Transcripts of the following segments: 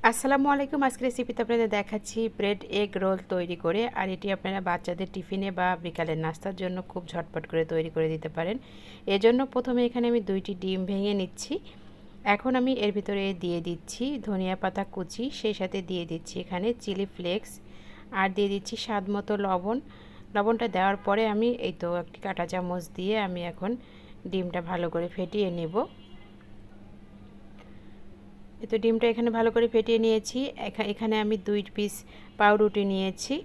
আসসালামু আলাইকুম। আজকের রেসিপিতে আপনাদের দেখাচ্ছি ব্রেড এগ রোল তৈরি করে। আর এটি আপনারা বাচ্চাদের টিফিনে বা বিকালের নাস্তার জন্য খুব ঝটপট করে তৈরি করে দিতে পারেন। এজন্য প্রথমে এখানে আমি 2টি ডিম ভেঙে নিচ্ছি। এখন আমি এর ভিতরে দিয়ে দিচ্ছি ধনিয়া পাতা কুচি, সেই সাথে দিয়ে দিচ্ছি এখানে চিলি ফ্লেক্স, আর দিয়ে দিচ্ছি স্বাদ মতো লবণ। লবণটা দেওয়ার পরে আমি এই তো একটি কাঁটা চামচ দিয়ে আমি এখন ডিমটা ভালো করে ফেটিয়ে নেব। তো ডিমটা এখানে ভালো করে ফেটিয়ে নিয়েছি। এখানে আমি 2 পিস পাউরুটি নিয়েছি।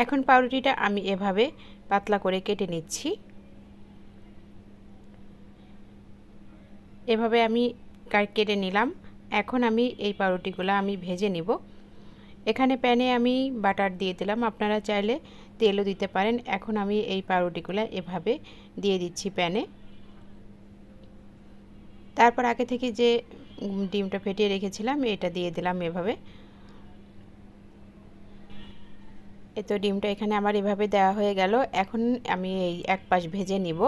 এখন পাউরুটিটা আমি এভাবে পাতলা করে কেটে নিচ্ছি। এভাবে আমি কেটে নিলাম। এখন আমি এই পাউরুটিগুলো আমি ভেজে নিব। এখানে প্যানে আমি বাটার দিয়ে দিলাম, আপনারা চাইলে তেলও দিতে পারেন। এখন আমি এই পাউরুটিগুলো এভাবে দিয়ে দিচ্ছি প্যানে। তারপর আগে থেকে যে ডিমটা ফেটিয়ে রেখেছিলাম এটা দিয়ে দিলাম এভাবে। তো ডিমটা এখানে আমার এভাবে দেওয়া হয়ে গেল। এখন আমি এই এক পাশ ভেজে নিব।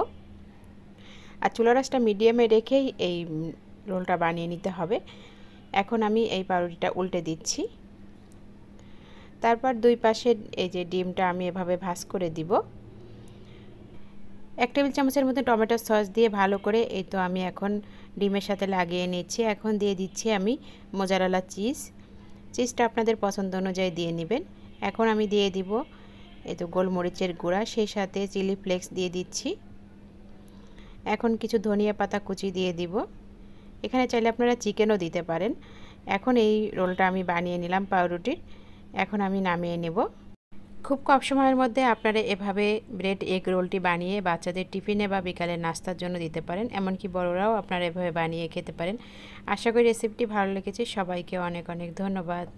আর চুলার আঁচটা মিডিয়ামে রেখেই এই রোলটা বানিয়ে নিতে হবে। এখন আমি এই পাউরুটিটা উল্টে দিচ্ছি। তারপর দুই পাশে এই যে ডিমটা আমি এভাবে ভাঁজ করে দিব। 1 টেবিল চামচের মতো টমেটো সস দিয়ে ভালো করে এই তো আমি এখন ডিমের সাথে লাগিয়ে নিচ্ছি। এখন দিয়ে দিচ্ছি আমি মোজারেলা চিজটা আপনাদের পছন্দ অনুযায়ী দিয়ে নেবেন। এখন আমি দিয়ে দিব এই তো গোলমরিচের গুঁড়া, সেই সাথে চিলি ফ্লেক্স দিয়ে দিচ্ছি। এখন কিছু ধনিয়া পাতা কুচি দিয়ে দিব। এখানে চাইলে আপনারা চিকেনও দিতে পারেন। এখন এই রোলটা আমি বানিয়ে নিলাম পাউরুটির। এখন আমি নামিয়ে নেব। খুব কম সময়ের মধ্যে আপনারা এভাবে ব্রেড এগ রোলটি বানিয়ে বাচ্চাদের টিফিনে বা বিকালের নাস্তার জন্য দিতে পারেন। এমনকি বড়রাও আপনারা এভাবে বানিয়ে খেতে পারেন। আশা করি রেসিপিটি ভালো লেগেছে। সবাইকে অনেক অনেক ধন্যবাদ।